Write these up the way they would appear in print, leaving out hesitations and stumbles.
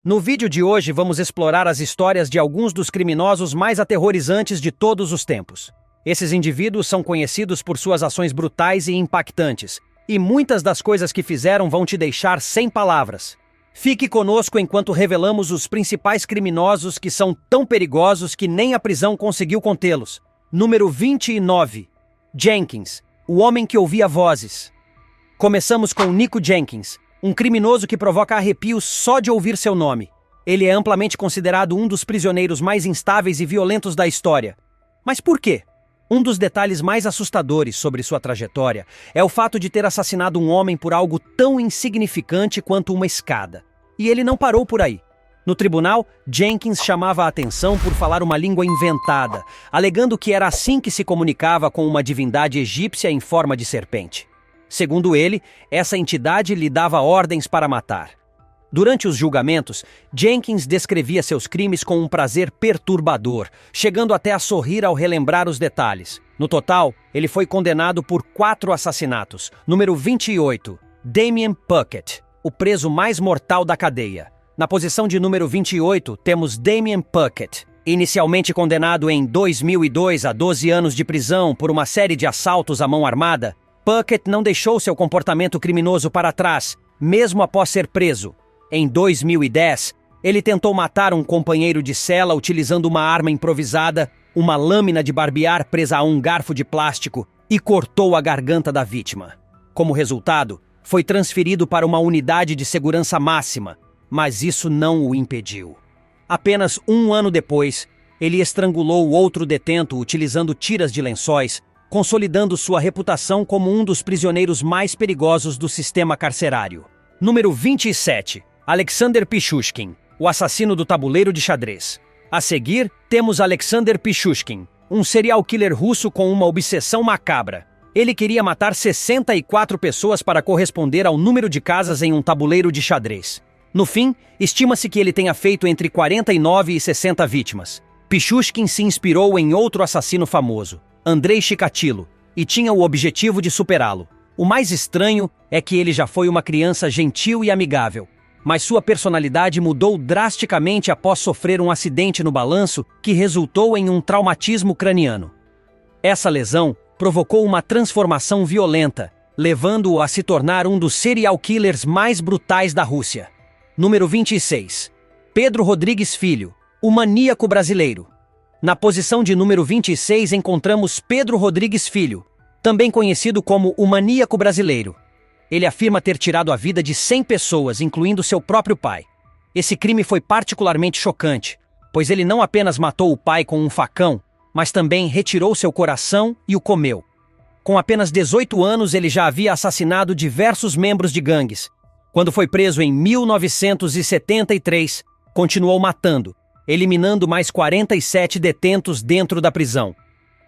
No vídeo de hoje vamos explorar as histórias de alguns dos criminosos mais aterrorizantes de todos os tempos. Esses indivíduos são conhecidos por suas ações brutais e impactantes, e muitas das coisas que fizeram vão te deixar sem palavras. Fique conosco enquanto revelamos os principais criminosos que são tão perigosos que nem a prisão conseguiu contê-los. Número 29. Jenkins, o homem que ouvia vozes. Começamos com Nico Jenkins, um criminoso que provoca arrepios só de ouvir seu nome. Ele é amplamente considerado um dos prisioneiros mais instáveis e violentos da história. Mas por quê? Um dos detalhes mais assustadores sobre sua trajetória é o fato de ter assassinado um homem por algo tão insignificante quanto uma escada. E ele não parou por aí. No tribunal, Jenkins chamava a atenção por falar uma língua inventada, alegando que era assim que se comunicava com uma divindade egípcia em forma de serpente. Segundo ele, essa entidade lhe dava ordens para matar. Durante os julgamentos, Jenkins descrevia seus crimes com um prazer perturbador, chegando até a sorrir ao relembrar os detalhes. No total, ele foi condenado por 4 assassinatos. Número 28, Damien Puckett, o preso mais mortal da cadeia. Na posição de número 28, temos Damien Puckett. Inicialmente condenado em 2002 a 12 anos de prisão por uma série de assaltos à mão armada, Puckett não deixou seu comportamento criminoso para trás, mesmo após ser preso. Em 2010, ele tentou matar um companheiro de cela utilizando uma arma improvisada, uma lâmina de barbear presa a um garfo de plástico, e cortou a garganta da vítima. Como resultado, foi transferido para uma unidade de segurança máxima, mas isso não o impediu. Apenas um ano depois, ele estrangulou outro detento utilizando tiras de lençóis, consolidando sua reputação como um dos prisioneiros mais perigosos do sistema carcerário. Número 27. Alexander Pichushkin, o assassino do tabuleiro de xadrez. A seguir, temos Alexander Pichushkin, um serial killer russo com uma obsessão macabra. Ele queria matar 64 pessoas para corresponder ao número de casas em um tabuleiro de xadrez. No fim, estima-se que ele tenha feito entre 49 e 60 vítimas. Pichushkin se inspirou em outro assassino famoso, Andrei Chikatilo, e tinha o objetivo de superá-lo. O mais estranho é que ele já foi uma criança gentil e amigável, mas sua personalidade mudou drasticamente após sofrer um acidente no balanço que resultou em um traumatismo craniano. Essa lesão provocou uma transformação violenta, levando-o a se tornar um dos serial killers mais brutais da Rússia. Número 26. Pedro Rodrigues Filho, o maníaco brasileiro. Na posição de número 26 encontramos Pedro Rodrigues Filho, também conhecido como o maníaco brasileiro. Ele afirma ter tirado a vida de 100 pessoas, incluindo seu próprio pai. Esse crime foi particularmente chocante, pois ele não apenas matou o pai com um facão, mas também retirou seu coração e o comeu. Com apenas 18 anos, ele já havia assassinado diversos membros de gangues. Quando foi preso em 1973, continuou matando, eliminando mais 47 detentos dentro da prisão.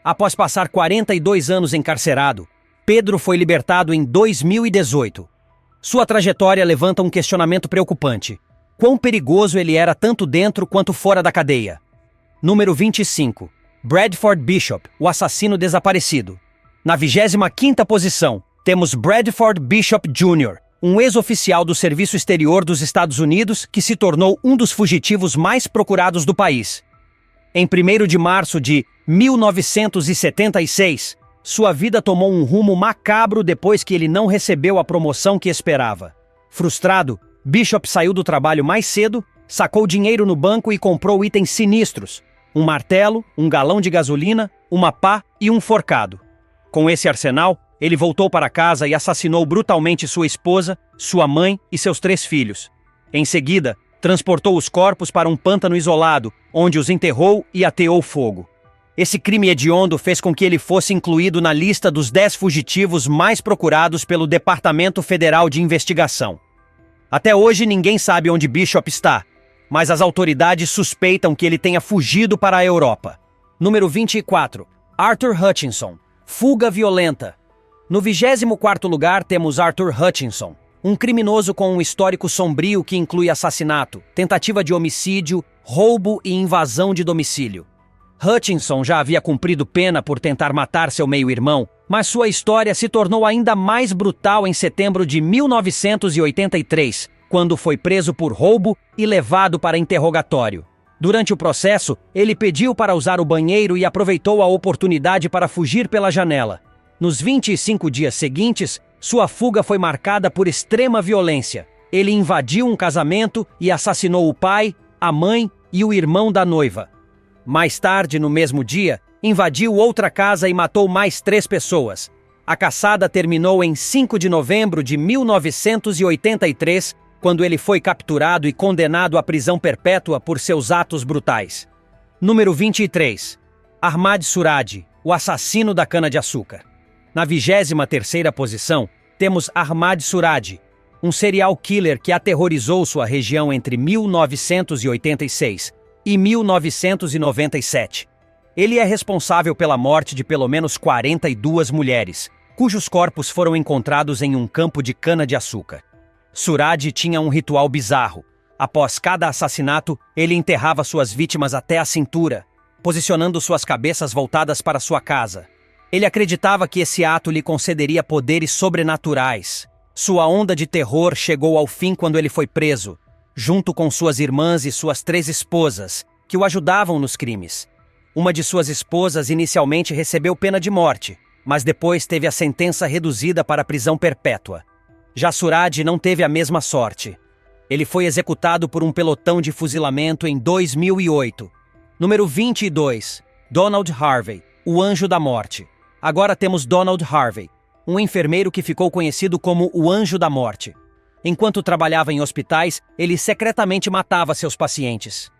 Após passar 42 anos encarcerado, Pedro foi libertado em 2018. Sua trajetória levanta um questionamento preocupante. Quão perigoso ele era tanto dentro quanto fora da cadeia? Número 25. Bradford Bishop, o assassino desaparecido. Na 25ª posição, temos Bradford Bishop Jr., um ex-oficial do Serviço Exterior dos Estados Unidos que se tornou um dos fugitivos mais procurados do país. Em 1º de março de 1976, sua vida tomou um rumo macabro depois que ele não recebeu a promoção que esperava. Frustrado, Bishop saiu do trabalho mais cedo, sacou dinheiro no banco e comprou itens sinistros: um martelo, um galão de gasolina, uma pá e um forcado. Com esse arsenal, ele voltou para casa e assassinou brutalmente sua esposa, sua mãe e seus 3 filhos. Em seguida, transportou os corpos para um pântano isolado, onde os enterrou e ateou fogo. Esse crime hediondo fez com que ele fosse incluído na lista dos 10 fugitivos mais procurados pelo Departamento Federal de Investigação. Até hoje ninguém sabe onde Bishop está, mas as autoridades suspeitam que ele tenha fugido para a Europa. Número 24. Arthur Hutchinson, fuga violenta. No 24º lugar temos Arthur Hutchinson, um criminoso com um histórico sombrio que inclui assassinato, tentativa de homicídio, roubo e invasão de domicílio. Hutchinson já havia cumprido pena por tentar matar seu meio-irmão, mas sua história se tornou ainda mais brutal em setembro de 1983, quando foi preso por roubo e levado para interrogatório. Durante o processo, ele pediu para usar o banheiro e aproveitou a oportunidade para fugir pela janela. Nos 25 dias seguintes, sua fuga foi marcada por extrema violência. Ele invadiu um casamento e assassinou o pai, a mãe e o irmão da noiva. Mais tarde, no mesmo dia, invadiu outra casa e matou mais 3 pessoas. A caçada terminou em 5 de novembro de 1983, quando ele foi capturado e condenado à prisão perpétua por seus atos brutais. Número 23. Ahmad Suradi, o assassino da cana-de-açúcar. Na 23ª posição, temos Ahmad Suradi, um serial killer que aterrorizou sua região entre 1986 e 1997. Ele é responsável pela morte de pelo menos 42 mulheres, cujos corpos foram encontrados em um campo de cana-de-açúcar. Suradi tinha um ritual bizarro. Após cada assassinato, ele enterrava suas vítimas até a cintura, posicionando suas cabeças voltadas para sua casa. Ele acreditava que esse ato lhe concederia poderes sobrenaturais. Sua onda de terror chegou ao fim quando ele foi preso, junto com suas irmãs e suas 3 esposas, que o ajudavam nos crimes. Uma de suas esposas inicialmente recebeu pena de morte, mas depois teve a sentença reduzida para prisão perpétua. Já Suradi não teve a mesma sorte. Ele foi executado por um pelotão de fuzilamento em 2008. Número 22. Donald Harvey, o Anjo da Morte. Agora temos Donald Harvey, um enfermeiro que ficou conhecido como o Anjo da Morte. Enquanto trabalhava em hospitais, ele secretamente matava seus pacientes.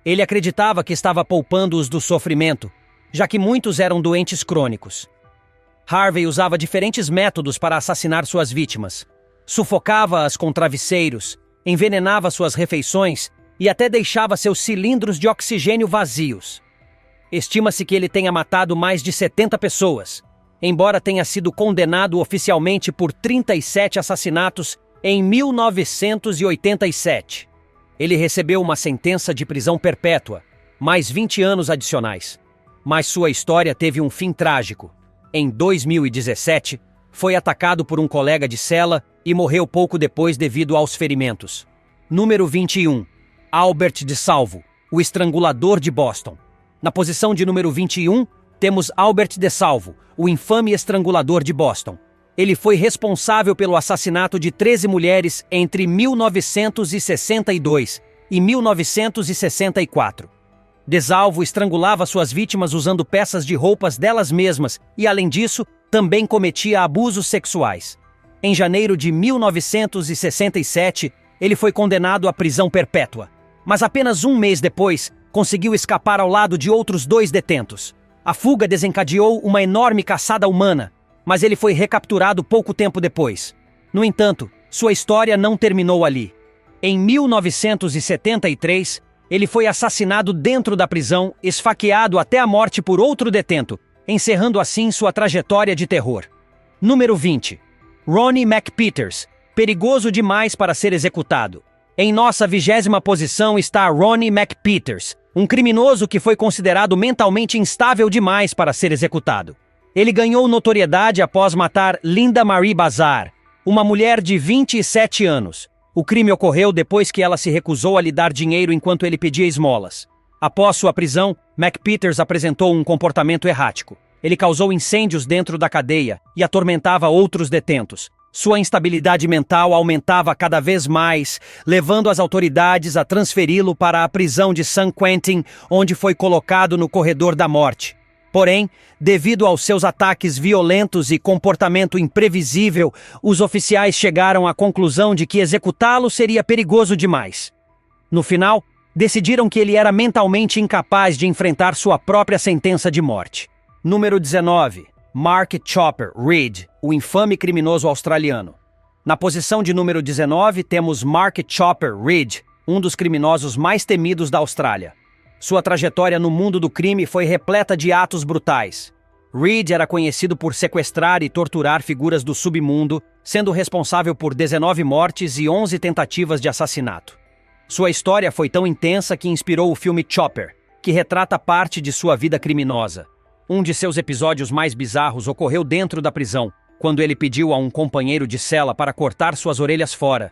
Ele acreditava que estava poupando-os do sofrimento, já que muitos eram doentes crônicos. Harvey usava diferentes métodos para assassinar suas vítimas. Sufocava-as com travesseiros, envenenava suas refeições e até deixava seus cilindros de oxigênio vazios. Estima-se que ele tenha matado mais de 70 pessoas, embora tenha sido condenado oficialmente por 37 assassinatos em 1987. Ele recebeu uma sentença de prisão perpétua, mais 20 anos adicionais. Mas sua história teve um fim trágico. Em 2017, foi atacado por um colega de cela e morreu pouco depois devido aos ferimentos. Número 21. Albert DeSalvo, o estrangulador de Boston. Na posição de número 21, temos Albert DeSalvo, o infame estrangulador de Boston. Ele foi responsável pelo assassinato de 13 mulheres entre 1962 e 1964. DeSalvo estrangulava suas vítimas usando peças de roupas delas mesmas e, além disso, também cometia abusos sexuais. Em janeiro de 1967, ele foi condenado à prisão perpétua, mas apenas um mês depois, conseguiu escapar ao lado de outros 2 detentos. A fuga desencadeou uma enorme caçada humana, mas ele foi recapturado pouco tempo depois. No entanto, sua história não terminou ali. Em 1973, ele foi assassinado dentro da prisão, esfaqueado até a morte por outro detento, encerrando assim sua trajetória de terror. Número 20. Ronnie McPeters, perigoso demais para ser executado. Em nossa 20ª posição está Ronnie McPeters, um criminoso que foi considerado mentalmente instável demais para ser executado. Ele ganhou notoriedade após matar Linda Marie Bazar, uma mulher de 27 anos. O crime ocorreu depois que ela se recusou a lhe dar dinheiro enquanto ele pedia esmolas. Após sua prisão, McPeters apresentou um comportamento errático. Ele causou incêndios dentro da cadeia e atormentava outros detentos. Sua instabilidade mental aumentava cada vez mais, levando as autoridades a transferi-lo para a prisão de San Quentin, onde foi colocado no corredor da morte. Porém, devido aos seus ataques violentos e comportamento imprevisível, os oficiais chegaram à conclusão de que executá-lo seria perigoso demais. No final, decidiram que ele era mentalmente incapaz de enfrentar sua própria sentença de morte. Número 19. Mark Chopper Reed, o infame criminoso australiano. Na posição de número 19 temos Mark Chopper Reed, um dos criminosos mais temidos da Austrália. Sua trajetória no mundo do crime foi repleta de atos brutais. Reed era conhecido por sequestrar e torturar figuras do submundo, sendo responsável por 19 mortes e 11 tentativas de assassinato. Sua história foi tão intensa que inspirou o filme Chopper, que retrata parte de sua vida criminosa. Um de seus episódios mais bizarros ocorreu dentro da prisão, quando ele pediu a um companheiro de cela para cortar suas orelhas fora.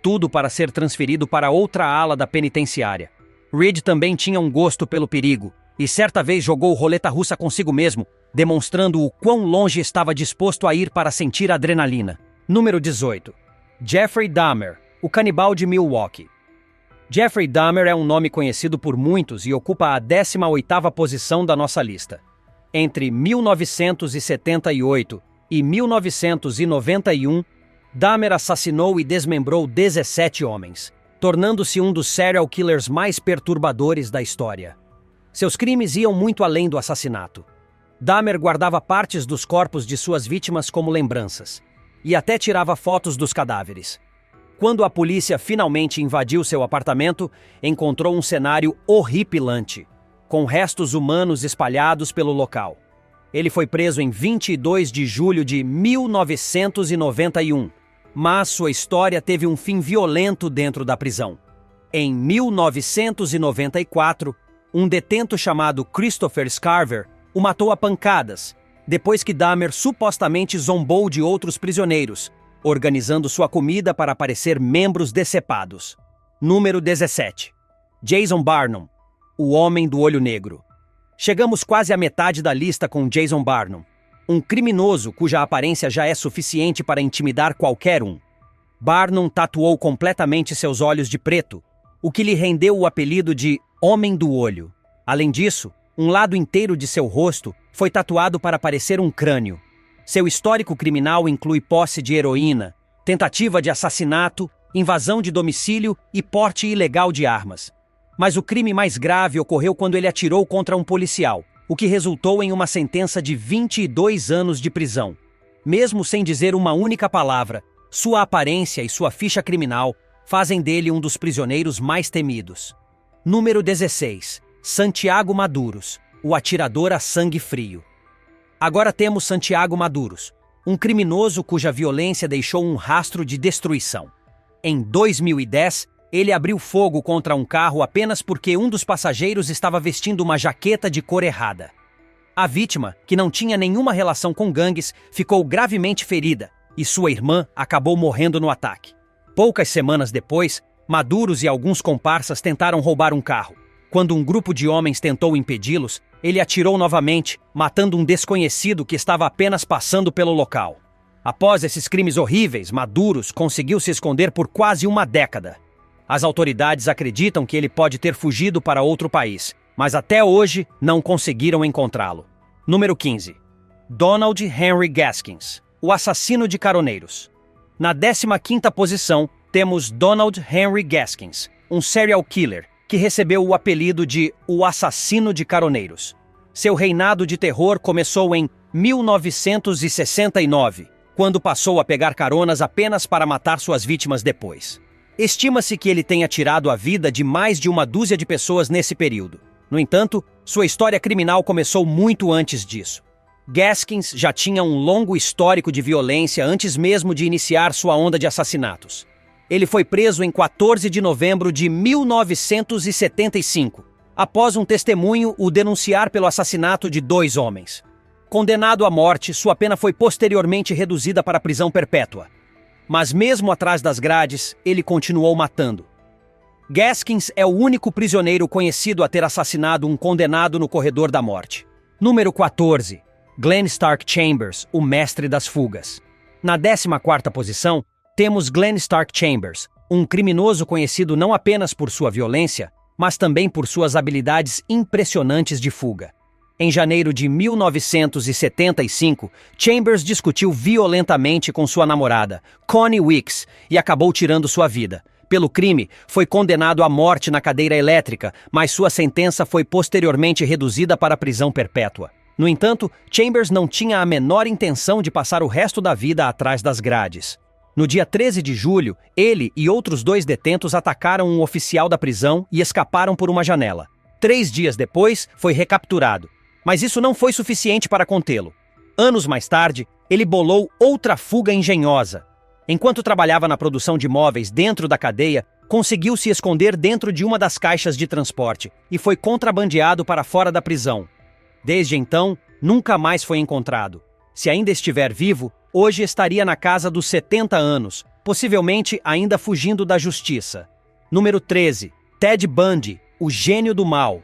tudo para ser transferido para outra ala da penitenciária. Reed também tinha um gosto pelo perigo, e certa vez jogou roleta-russa consigo mesmo, demonstrando o quão longe estava disposto a ir para sentir a adrenalina. Número 18. Jeffrey Dahmer, o canibal de Milwaukee. Jeffrey Dahmer é um nome conhecido por muitos e ocupa a 18ª posição da nossa lista. Entre 1978 e 1991, Dahmer assassinou e desmembrou 17 homens, tornando-se um dos serial killers mais perturbadores da história. Seus crimes iam muito além do assassinato. Dahmer guardava partes dos corpos de suas vítimas como lembranças, e até tirava fotos dos cadáveres. Quando a polícia finalmente invadiu seu apartamento, encontrou um cenário horripilante, com restos humanos espalhados pelo local. Ele foi preso em 22 de julho de 1991, mas sua história teve um fim violento dentro da prisão. Em 1994, um detento chamado Christopher Scarver o matou a pancadas, depois que Dahmer supostamente zombou de outros prisioneiros, organizando sua comida para parecer membros decepados. Número 17. Jason Barnum, o Homem do Olho Negro. Chegamos quase à metade da lista com Jason Barnum, um criminoso cuja aparência já é suficiente para intimidar qualquer um. Barnum tatuou completamente seus olhos de preto, o que lhe rendeu o apelido de Homem do Olho. Além disso, um lado inteiro de seu rosto foi tatuado para parecer um crânio. Seu histórico criminal inclui posse de heroína, tentativa de assassinato, invasão de domicílio e porte ilegal de armas. Mas o crime mais grave ocorreu quando ele atirou contra um policial, o que resultou em uma sentença de 22 anos de prisão. Mesmo sem dizer uma única palavra, sua aparência e sua ficha criminal fazem dele um dos prisioneiros mais temidos. Número 16. Santiago Maduros, o atirador a sangue frio. Agora temos Santiago Maduros, um criminoso cuja violência deixou um rastro de destruição. Em 2010, ele abriu fogo contra um carro apenas porque um dos passageiros estava vestindo uma jaqueta de cor errada. A vítima, que não tinha nenhuma relação com gangues, ficou gravemente ferida e sua irmã acabou morrendo no ataque. Poucas semanas depois, Maduros e alguns comparsas tentaram roubar um carro. Quando um grupo de homens tentou impedi-los, ele atirou novamente, matando um desconhecido que estava apenas passando pelo local. Após esses crimes horríveis, Maduros conseguiu se esconder por quase uma década. As autoridades acreditam que ele pode ter fugido para outro país, mas até hoje não conseguiram encontrá-lo. Número 15. Donald Henry Gaskins, o assassino de caroneiros. Na 15ª posição, temos Donald Henry Gaskins, um serial killer, que recebeu o apelido de o assassino de caroneiros. Seu reinado de terror começou em 1969, quando passou a pegar caronas apenas para matar suas vítimas depois. Estima-se que ele tenha tirado a vida de mais de uma dúzia de pessoas nesse período. No entanto, sua história criminal começou muito antes disso. Gaskins já tinha um longo histórico de violência antes mesmo de iniciar sua onda de assassinatos. Ele foi preso em 14 de novembro de 1975, após um testemunho o denunciar pelo assassinato de 2 homens. Condenado à morte, sua pena foi posteriormente reduzida para prisão perpétua. Mas mesmo atrás das grades, ele continuou matando. Gaskins é o único prisioneiro conhecido a ter assassinado um condenado no corredor da morte. Número 14. Glenn Stark Chambers, o mestre das fugas. Na 14ª posição, temos Glenn Stark Chambers, um criminoso conhecido não apenas por sua violência, mas também por suas habilidades impressionantes de fuga. Em janeiro de 1975, Chambers discutiu violentamente com sua namorada, Connie Wicks, e acabou tirando sua vida. Pelo crime, foi condenado à morte na cadeira elétrica, mas sua sentença foi posteriormente reduzida para prisão perpétua. No entanto, Chambers não tinha a menor intenção de passar o resto da vida atrás das grades. No dia 13 de julho, ele e outros 2 detentos atacaram um oficial da prisão e escaparam por uma janela. 3 dias depois, foi recapturado. Mas isso não foi suficiente para contê-lo. Anos mais tarde, ele bolou outra fuga engenhosa. Enquanto trabalhava na produção de móveis dentro da cadeia, conseguiu se esconder dentro de uma das caixas de transporte e foi contrabandeado para fora da prisão. Desde então, nunca mais foi encontrado. Se ainda estiver vivo, hoje estaria na casa dos 70 anos, possivelmente ainda fugindo da justiça. Número 13. Ted Bundy, o gênio do mal.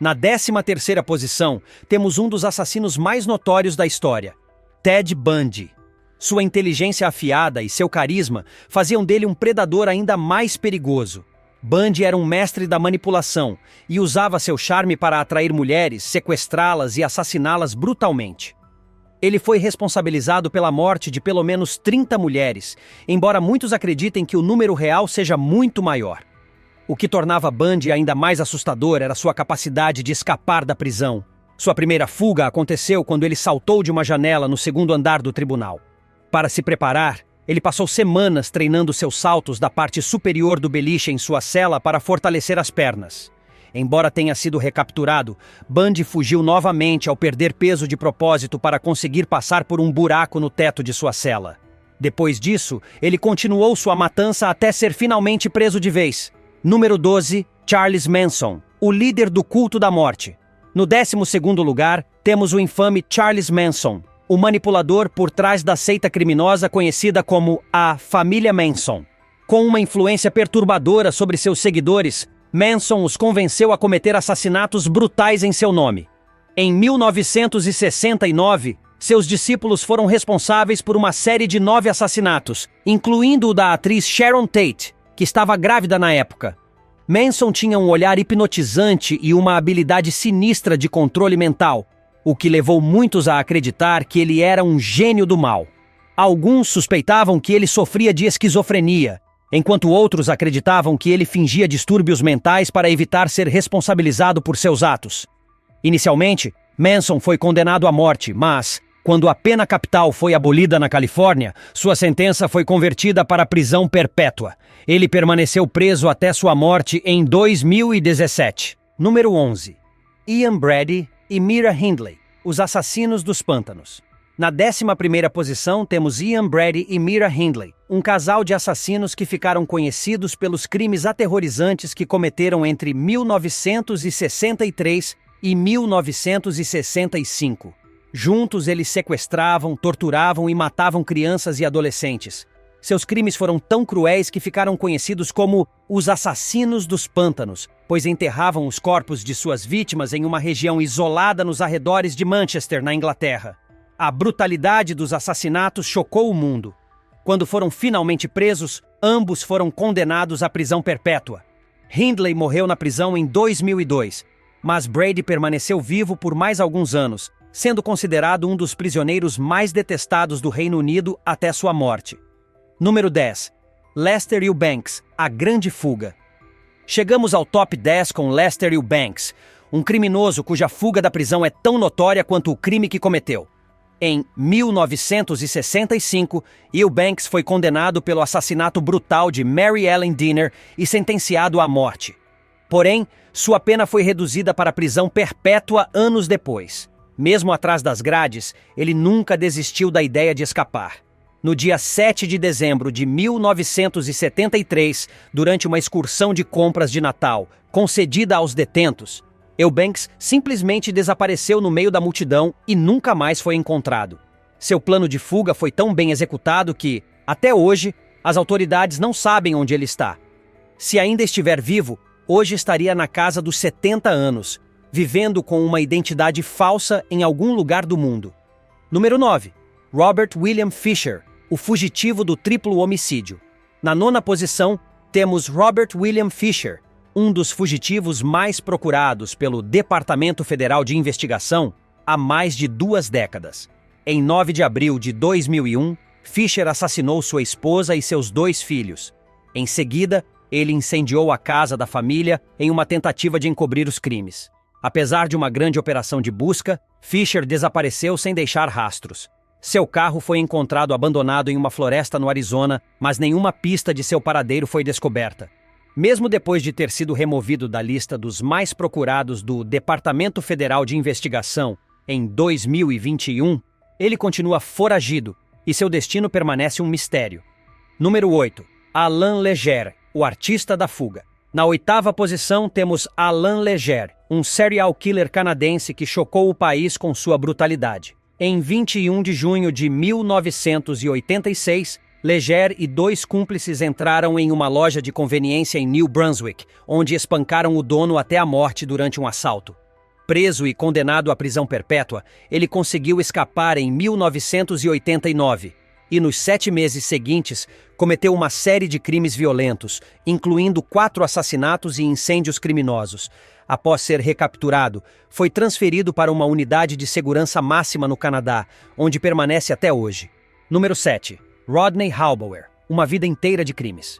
Na 13ª posição, temos um dos assassinos mais notórios da história, Ted Bundy. Sua inteligência afiada e seu carisma faziam dele um predador ainda mais perigoso. Bundy era um mestre da manipulação e usava seu charme para atrair mulheres, sequestrá-las e assassiná-las brutalmente. Ele foi responsabilizado pela morte de pelo menos 30 mulheres, embora muitos acreditem que o número real seja muito maior. O que tornava Bundy ainda mais assustador era sua capacidade de escapar da prisão. Sua primeira fuga aconteceu quando ele saltou de uma janela no 2º andar do tribunal. Para se preparar, ele passou semanas treinando seus saltos da parte superior do beliche em sua cela para fortalecer as pernas. Embora tenha sido recapturado, Bundy fugiu novamente ao perder peso de propósito para conseguir passar por um buraco no teto de sua cela. Depois disso, ele continuou sua matança até ser finalmente preso de vez. Número 12. Charles Manson, o líder do culto da morte. No 12º lugar, temos o infame Charles Manson, o manipulador por trás da seita criminosa conhecida como a Família Manson. Com uma influência perturbadora sobre seus seguidores, Manson os convenceu a cometer assassinatos brutais em seu nome. Em 1969, seus discípulos foram responsáveis por uma série de 9 assassinatos, incluindo o da atriz Sharon Tate, que estava grávida na época. Manson tinha um olhar hipnotizante e uma habilidade sinistra de controle mental, o que levou muitos a acreditar que ele era um gênio do mal. Alguns suspeitavam que ele sofria de esquizofrenia, enquanto outros acreditavam que ele fingia distúrbios mentais para evitar ser responsabilizado por seus atos. Inicialmente, Manson foi condenado à morte, mas, quando a pena capital foi abolida na Califórnia, sua sentença foi convertida para prisão perpétua. Ele permaneceu preso até sua morte em 2017. Número 11. Ian Brady e Mira Hindley, os assassinos dos pântanos. Na 11ª posição temos Ian Brady e Mira Hindley, um casal de assassinos que ficaram conhecidos pelos crimes aterrorizantes que cometeram entre 1963 e 1965. Juntos eles sequestravam, torturavam e matavam crianças e adolescentes. Seus crimes foram tão cruéis que ficaram conhecidos como os assassinos dos pântanos, pois enterravam os corpos de suas vítimas em uma região isolada nos arredores de Manchester, na Inglaterra. A brutalidade dos assassinatos chocou o mundo. Quando foram finalmente presos, ambos foram condenados à prisão perpétua. Hindley morreu na prisão em 2002, mas Brady permaneceu vivo por mais alguns anos, sendo considerado um dos prisioneiros mais detestados do Reino Unido até sua morte. Número 10. Lester Eubanks, a grande fuga. Chegamos ao top 10 com Lester Eubanks, um criminoso cuja fuga da prisão é tão notória quanto o crime que cometeu. Em 1965, Eubanks foi condenado pelo assassinato brutal de Mary Ellen Dinner e sentenciado à morte. Porém, sua pena foi reduzida para prisão perpétua anos depois. Mesmo atrás das grades, ele nunca desistiu da ideia de escapar. No dia 7 de dezembro de 1973, durante uma excursão de compras de Natal concedida aos detentos, Eubanks simplesmente desapareceu no meio da multidão e nunca mais foi encontrado. Seu plano de fuga foi tão bem executado que, até hoje, as autoridades não sabem onde ele está. Se ainda estiver vivo, hoje estaria na casa dos 70 anos, vivendo com uma identidade falsa em algum lugar do mundo. Número 9. Robert William Fisher, o fugitivo do triplo homicídio. Na 9ª posição, temos Robert William Fisher, um dos fugitivos mais procurados pelo Departamento Federal de Investigação há mais de 2 décadas. Em 9 de abril de 2001, Fisher assassinou sua esposa e seus 2 filhos. Em seguida, ele incendiou a casa da família em uma tentativa de encobrir os crimes. Apesar de uma grande operação de busca, Fisher desapareceu sem deixar rastros. Seu carro foi encontrado abandonado em uma floresta no Arizona, mas nenhuma pista de seu paradeiro foi descoberta. Mesmo depois de ter sido removido da lista dos mais procurados do Departamento Federal de Investigação em 2021, ele continua foragido e seu destino permanece um mistério. Número 8. Alain Leger, o artista da fuga. Na 8ª posição temos Alain Leger, um serial killer canadense que chocou o país com sua brutalidade. Em 21 de junho de 1986, Leger e 2 cúmplices entraram em uma loja de conveniência em New Brunswick, onde espancaram o dono até a morte durante um assalto. Preso e condenado à prisão perpétua, ele conseguiu escapar em 1989 e, nos 7 meses seguintes, cometeu uma série de crimes violentos, incluindo 4 assassinatos e incêndios criminosos. Após ser recapturado, foi transferido para uma unidade de segurança máxima no Canadá, onde permanece até hoje. Número 7. Rodney Halbauer, uma vida inteira de crimes.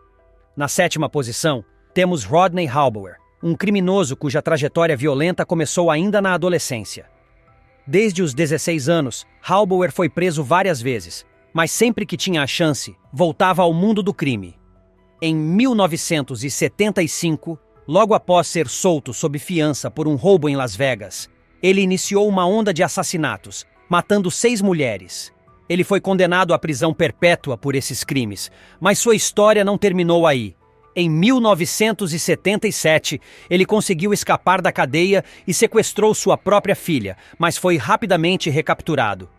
Na 7ª posição, temos Rodney Halbauer, um criminoso cuja trajetória violenta começou ainda na adolescência. Desde os 16 anos, Halbauer foi preso várias vezes, mas sempre que tinha a chance, voltava ao mundo do crime. Em 1975, logo após ser solto sob fiança por um roubo em Las Vegas, ele iniciou uma onda de assassinatos, matando 6 mulheres. Ele foi condenado à prisão perpétua por esses crimes, mas sua história não terminou aí. Em 1977, ele conseguiu escapar da cadeia e sequestrou sua própria filha, mas foi rapidamente recapturado.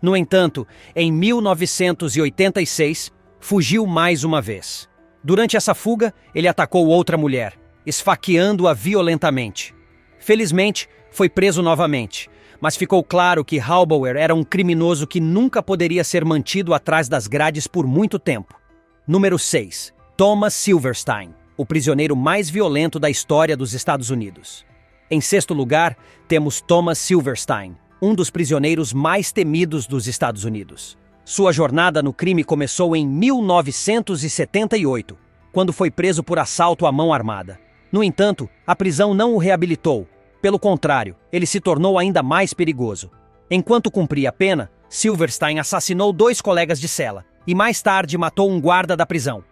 No entanto, em 1986, fugiu mais uma vez. Durante essa fuga, ele atacou outra mulher, esfaqueando-a violentamente. Felizmente, foi preso novamente, mas ficou claro que Halbauer era um criminoso que nunca poderia ser mantido atrás das grades por muito tempo. Número 6. Thomas Silverstein, o prisioneiro mais violento da história dos Estados Unidos. Em 6º lugar, temos Thomas Silverstein, um dos prisioneiros mais temidos dos Estados Unidos. Sua jornada no crime começou em 1978, quando foi preso por assalto à mão armada. No entanto, a prisão não o reabilitou. Pelo contrário, ele se tornou ainda mais perigoso. Enquanto cumpria a pena, Silverstein assassinou 2 colegas de cela e mais tarde matou um guarda da prisão.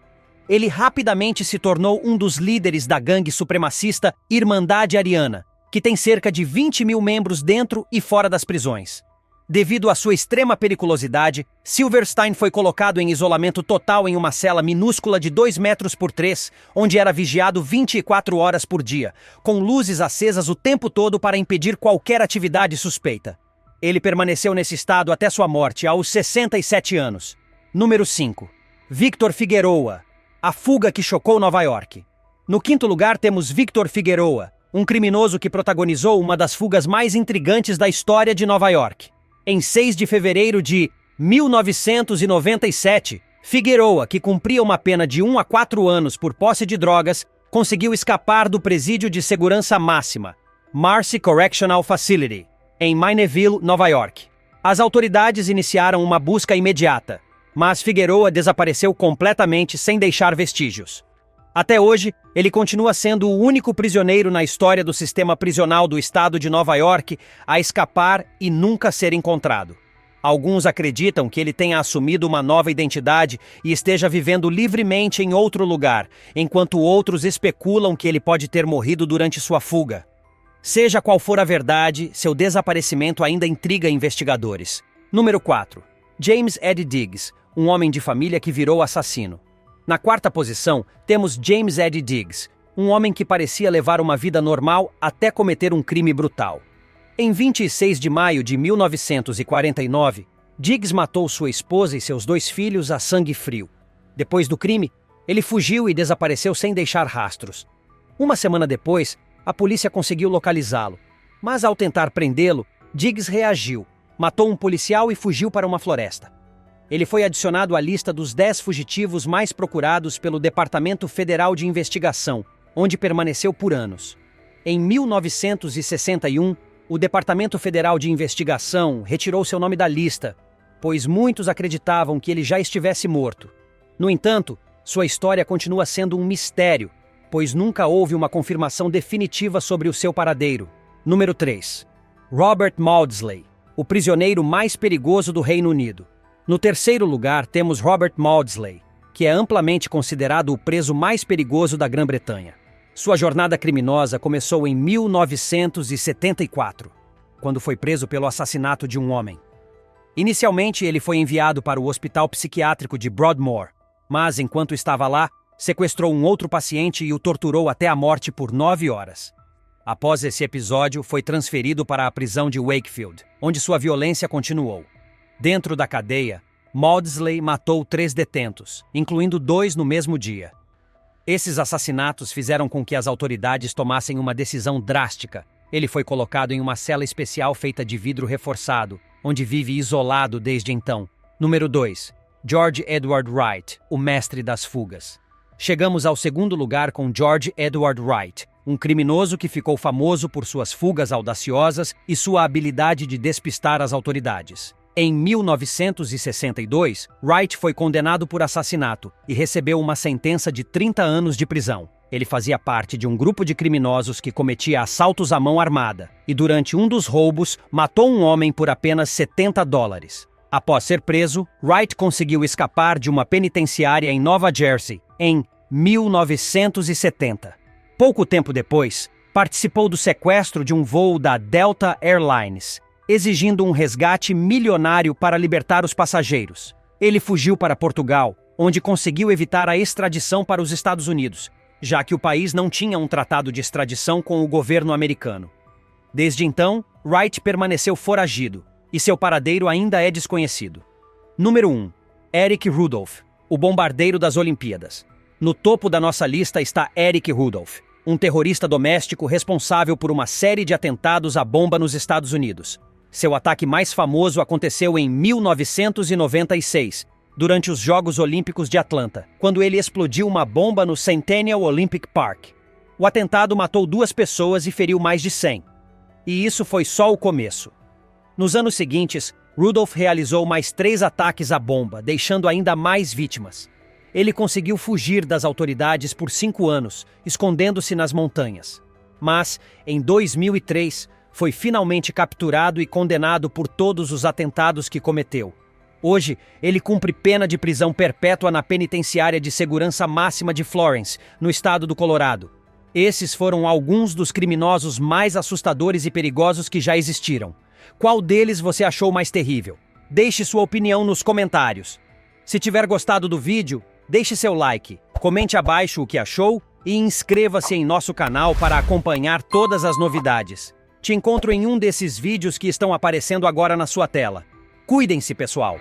Ele rapidamente se tornou um dos líderes da gangue supremacista Irmandade Ariana, que tem cerca de 20 mil membros dentro e fora das prisões. Devido à sua extrema periculosidade, Silverstein foi colocado em isolamento total em uma cela minúscula de 2 metros por 3, onde era vigiado 24 horas por dia, com luzes acesas o tempo todo para impedir qualquer atividade suspeita. Ele permaneceu nesse estado até sua morte, aos 67 anos. Número 5. Victor Figueroa, a fuga que chocou Nova York. No 5º lugar temos Victor Figueroa, um criminoso que protagonizou uma das fugas mais intrigantes da história de Nova York. Em 6 de fevereiro de 1997, Figueroa, que cumpria uma pena de 1 a 4 anos por posse de drogas, conseguiu escapar do presídio de segurança máxima, Marcy Correctional Facility, em Mineville, Nova York. As autoridades iniciaram uma busca imediata, mas Figueroa desapareceu completamente sem deixar vestígios. Até hoje, ele continua sendo o único prisioneiro na história do sistema prisional do estado de Nova York a escapar e nunca ser encontrado. Alguns acreditam que ele tenha assumido uma nova identidade e esteja vivendo livremente em outro lugar, enquanto outros especulam que ele pode ter morrido durante sua fuga. Seja qual for a verdade, seu desaparecimento ainda intriga investigadores. Número 4. James Eddie Diggs, um homem de família que virou assassino. Na 4ª posição, temos James Eddie Diggs, um homem que parecia levar uma vida normal até cometer um crime brutal. Em 26 de maio de 1949, Diggs matou sua esposa e seus 2 filhos a sangue frio. Depois do crime, ele fugiu e desapareceu sem deixar rastros. Uma semana depois, a polícia conseguiu localizá-lo, mas ao tentar prendê-lo, Diggs reagiu, matou um policial e fugiu para uma floresta. Ele foi adicionado à lista dos 10 fugitivos mais procurados pelo Departamento Federal de Investigação, onde permaneceu por anos. Em 1961, o Departamento Federal de Investigação retirou seu nome da lista, pois muitos acreditavam que ele já estivesse morto. No entanto, sua história continua sendo um mistério, pois nunca houve uma confirmação definitiva sobre o seu paradeiro. Número 3. Robert Maudsley, o prisioneiro mais perigoso do Reino Unido. No 3º lugar, temos Robert Maudsley, que é amplamente considerado o preso mais perigoso da Grã-Bretanha. Sua jornada criminosa começou em 1974, quando foi preso pelo assassinato de um homem. Inicialmente, ele foi enviado para o Hospital Psiquiátrico de Broadmoor, mas, enquanto estava lá, sequestrou um outro paciente e o torturou até a morte por 9 horas. Após esse episódio, foi transferido para a prisão de Wakefield, onde sua violência continuou. Dentro da cadeia, Maudsley matou 3 detentos, incluindo 2 no mesmo dia. Esses assassinatos fizeram com que as autoridades tomassem uma decisão drástica. Ele foi colocado em uma cela especial feita de vidro reforçado, onde vive isolado desde então. Número 2. George Edward Wright, o mestre das fugas. Chegamos ao segundo lugar com George Edward Wright, um criminoso que ficou famoso por suas fugas audaciosas e sua habilidade de despistar as autoridades. Em 1962, Wright foi condenado por assassinato e recebeu uma sentença de 30 anos de prisão. Ele fazia parte de um grupo de criminosos que cometia assaltos à mão armada e, durante um dos roubos, matou um homem por apenas $70. Após ser preso, Wright conseguiu escapar de uma penitenciária em Nova Jersey em 1970. Pouco tempo depois, participou do sequestro de um voo da Delta Airlines, exigindo um resgate milionário para libertar os passageiros. Ele fugiu para Portugal, onde conseguiu evitar a extradição para os Estados Unidos, já que o país não tinha um tratado de extradição com o governo americano. Desde então, Wright permaneceu foragido, e seu paradeiro ainda é desconhecido. Número 1. Eric Rudolph, o bombardeiro das Olimpíadas. No topo da nossa lista está Eric Rudolph, um terrorista doméstico responsável por uma série de atentados à bomba nos Estados Unidos. Seu ataque mais famoso aconteceu em 1996, durante os Jogos Olímpicos de Atlanta, quando ele explodiu uma bomba no Centennial Olympic Park. O atentado matou 2 pessoas e feriu mais de 100. E isso foi só o começo. Nos anos seguintes, Rudolph realizou mais 3 ataques à bomba, deixando ainda mais vítimas. Ele conseguiu fugir das autoridades por 5 anos, escondendo-se nas montanhas. Mas, em 2003, foi finalmente capturado e condenado por todos os atentados que cometeu. Hoje, ele cumpre pena de prisão perpétua na penitenciária de segurança máxima de Florence, no estado do Colorado. Esses foram alguns dos criminosos mais assustadores e perigosos que já existiram. Qual deles você achou mais terrível? Deixe sua opinião nos comentários. Se tiver gostado do vídeo, deixe seu like, comente abaixo o que achou e inscreva-se em nosso canal para acompanhar todas as novidades. Te encontro em um desses vídeos que estão aparecendo agora na sua tela. Cuidem-se, pessoal!